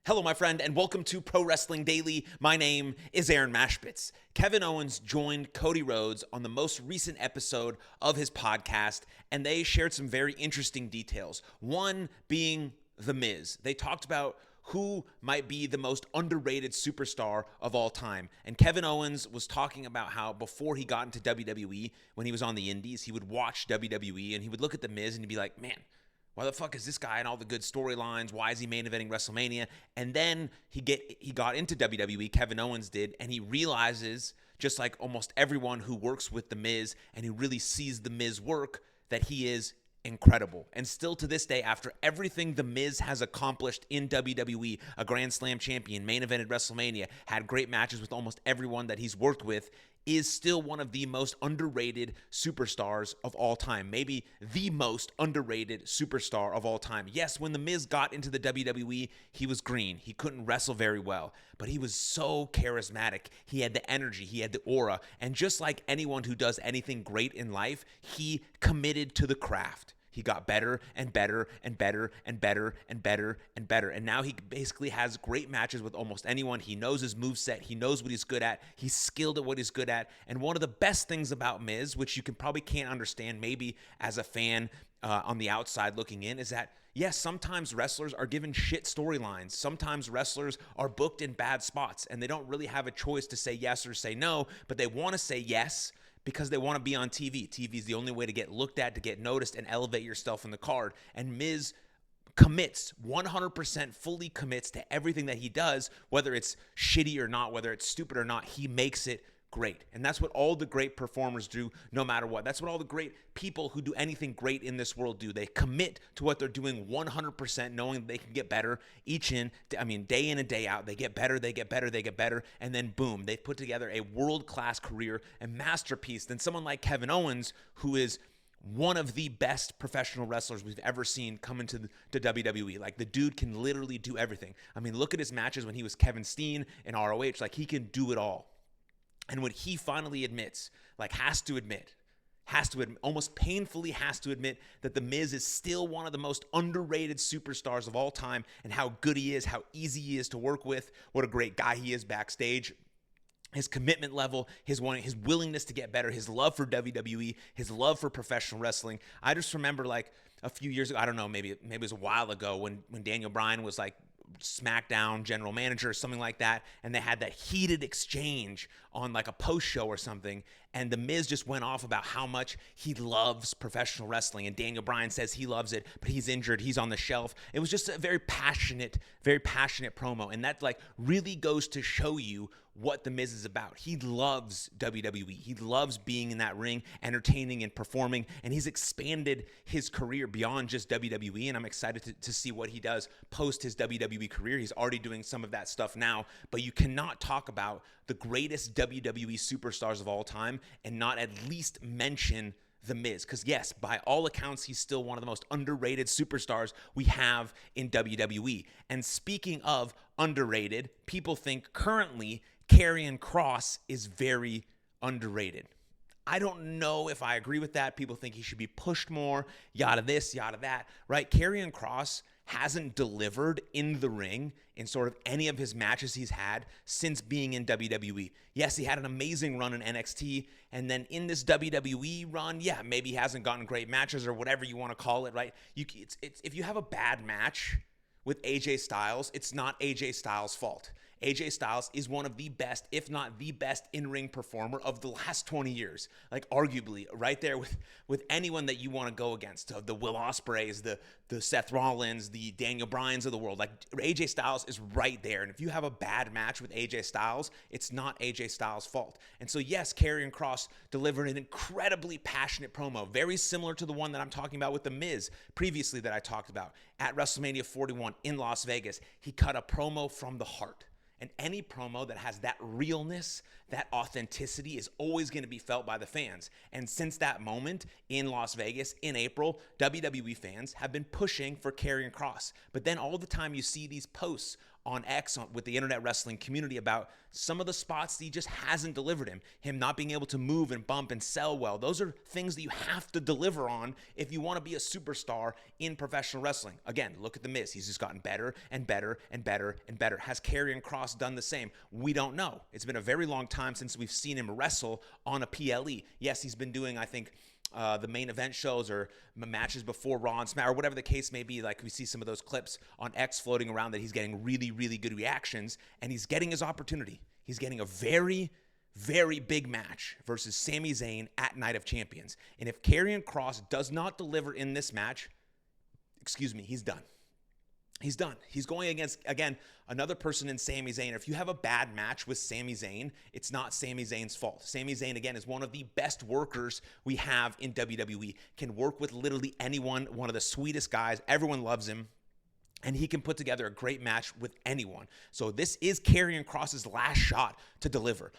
Hello, my friend, and welcome to Pro Wrestling Daily. My name is Aaron Machbitz. Kevin Owens joined Cody Rhodes on the most recent episode of his podcast, and they shared some very interesting details. One being The Miz. They talked about who might be the most underrated superstar of all time. And Kevin Owens was talking about how before he got into WWE, when he was on the indies, he would watch WWE and he would look at The Miz and he'd be like, man, why the fuck is this guy in all the good storylines? Why is he main eventing WrestleMania? And then he got into WWE, Kevin Owens did, and he realizes, just like almost everyone who works with The Miz and who really sees The Miz work, that he is incredible. And still to this day, after everything The Miz has accomplished in WWE, a Grand Slam champion, main evented WrestleMania, had great matches with almost everyone that he's worked with, is still one of the most underrated superstars of all time. Maybe the most underrated superstar of all time. Yes, when The Miz got into the WWE, he was green. He couldn't wrestle very well, but he was so charismatic. He had the energy, he had the aura, and just like anyone who does anything great in life, he committed to the craft. He got better and better and better and better and better and better. And now he basically has great matches with almost anyone. He knows his moveset. He knows what he's good at. He's skilled at what he's good at. And one of the best things about Miz, which you probably can't understand maybe as a fan on the outside looking in, is that, yes, sometimes wrestlers are given shit storylines. Sometimes wrestlers are booked in bad spots and they don't really have a choice to say yes or say no, but they want to say yes because they want to be on TV. TV is the only way to get looked at, to get noticed, and elevate yourself in the card. And Miz commits, 100% fully commits to everything that he does, whether it's shitty or not, whether it's stupid or not, he makes it great. And that's what all the great performers do, no matter what. That's what all the great people who do anything great in this world do. They commit to what they're doing 100%, knowing that they can get better day in and day out. They get better, they get better, they get better, and then boom, they've put together a world-class career, a masterpiece. Then someone like Kevin Owens, who is one of the best professional wrestlers we've ever seen come into the WWE. Like, the dude can literally do everything. I mean, look at his matches when he was Kevin Steen in ROH. Like, he can do it all. And when he finally admits, almost painfully has to admit that The Miz is still one of the most underrated superstars of all time, and how good he is, how easy he is to work with, what a great guy he is backstage. His commitment level, his willingness to get better, his love for WWE, his love for professional wrestling. I just remember like a few years ago, I don't know, maybe it was a while ago when Daniel Bryan was like SmackDown general manager or something like that, and they had that heated exchange on like a post show or something, and The Miz just went off about how much he loves professional wrestling, and Daniel Bryan says he loves it, but he's injured, he's on the shelf. It was just a very passionate promo, and that like really goes to show you what The Miz is about. He loves WWE. He loves being in that ring, entertaining and performing, and he's expanded his career beyond just WWE, and I'm excited to see what he does post his WWE career. He's already doing some of that stuff now, but you cannot talk about the greatest WWE superstars of all time and not at least mention The Miz, because yes, by all accounts, he's still one of the most underrated superstars we have in WWE. And speaking of underrated, people think currently Karrion Kross is very underrated. I don't know if I agree with that. People think he should be pushed more, yada this, yada that, right? Karrion Kross hasn't delivered in the ring in sort of any of his matches he's had since being in WWE. Yes, he had an amazing run in NXT, and then in this WWE run, yeah, maybe he hasn't gotten great matches or whatever you want to call it, right? If you have a bad match with AJ Styles, it's not AJ Styles' fault. AJ Styles is one of the best, if not the best, in-ring performer of the last 20 years. Like, arguably, right there with anyone that you want to go against. The Will Ospreays, the Seth Rollins, the Daniel Bryans of the world. Like, AJ Styles is right there. And if you have a bad match with AJ Styles, it's not AJ Styles' fault. And so, yes, Karrion Kross delivered an incredibly passionate promo, very similar to the one that I'm talking about with The Miz previously that I talked about. At WrestleMania 41 in Las Vegas, he cut a promo from the heart. And any promo that has that realness, that authenticity is always going to be felt by the fans. And since that moment in Las Vegas in April, WWE fans have been pushing for Karrion Kross. But then all the time you see these posts on X with the internet wrestling community about some of the spots that he just hasn't delivered him not being able to move and bump and sell well. Those are things that you have to deliver on if you want to be a superstar in professional wrestling. Again, look at The Miz. He's just gotten better and better and better and better. Has Karrion Kross done the same? We don't know. It's been a very long time since we've seen him wrestle on a PLE. Yes, he's been doing, I think, the main event shows or matches before Raw and SmackDown or whatever the case may be. Like we see some of those clips on X floating around that he's getting really, really good reactions, and he's getting his opportunity. He's getting a very, very big match versus Sami Zayn at Night of Champions. And if Karrion Kross does not deliver in this match, he's done. He's done. He's going against, again, another person in Sami Zayn. If you have a bad match with Sami Zayn, it's not Sami Zayn's fault. Sami Zayn, again, is one of the best workers we have in WWE. Can work with literally anyone, one of the sweetest guys. Everyone loves him. And he can put together a great match with anyone. So this is Karrion Kross's last shot to deliver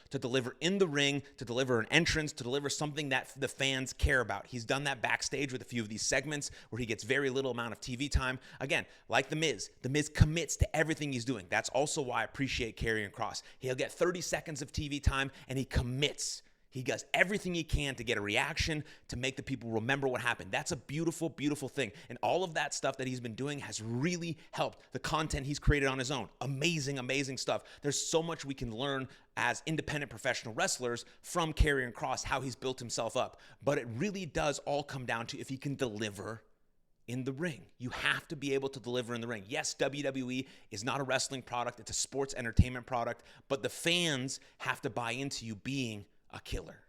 in the ring, to deliver an entrance, to deliver something that the fans care about. He's done that backstage with a few of these segments where he gets very little amount of TV time. Again, like The Miz commits to everything he's doing. That's also why I appreciate Karrion Kross. He'll get 30 seconds of TV time and he commits. He does everything he can to get a reaction, to make the people remember what happened. That's a beautiful, beautiful thing. And all of that stuff that he's been doing has really helped. The content he's created on his own. Amazing, amazing stuff. There's so much we can learn as independent professional wrestlers from Karrion Kross, how he's built himself up. But it really does all come down to if he can deliver in the ring. You have to be able to deliver in the ring. Yes, WWE is not a wrestling product. It's a sports entertainment product. But the fans have to buy into you being a killer,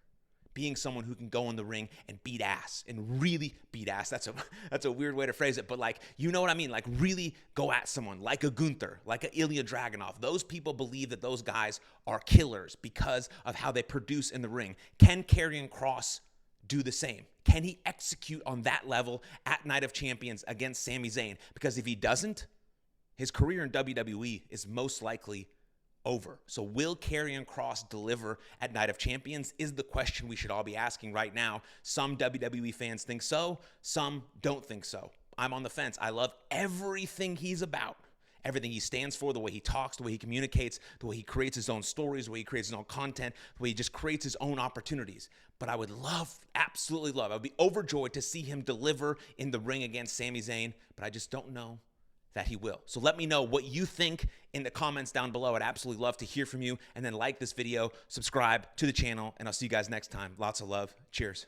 being someone who can go in the ring and beat ass, and really beat ass. That's a weird way to phrase it, but like, you know what I mean? Like really go at someone like a Gunther, like a Ilya Dragunov. Those people believe that those guys are killers because of how they produce in the ring. Can Karrion Kross do the same? Can he execute on that level at Night of Champions against Sami Zayn? Because if he doesn't, his career in WWE is most likely over. So will Karrion Kross deliver at Night of Champions is the question we should all be asking right now. Some WWE fans think so, some don't think so. I'm on the fence. I love everything he's about. Everything he stands for, the way he talks, the way he communicates, the way he creates his own stories, the way he creates his own content, the way he just creates his own opportunities. But I would love, absolutely love, I would be overjoyed to see him deliver in the ring against Sami Zayn, but I just don't know that he will. So let me know what you think in the comments down below. I'd absolutely love to hear from you. And then like this video, subscribe to the channel, and I'll see you guys next time. Lots of love. Cheers.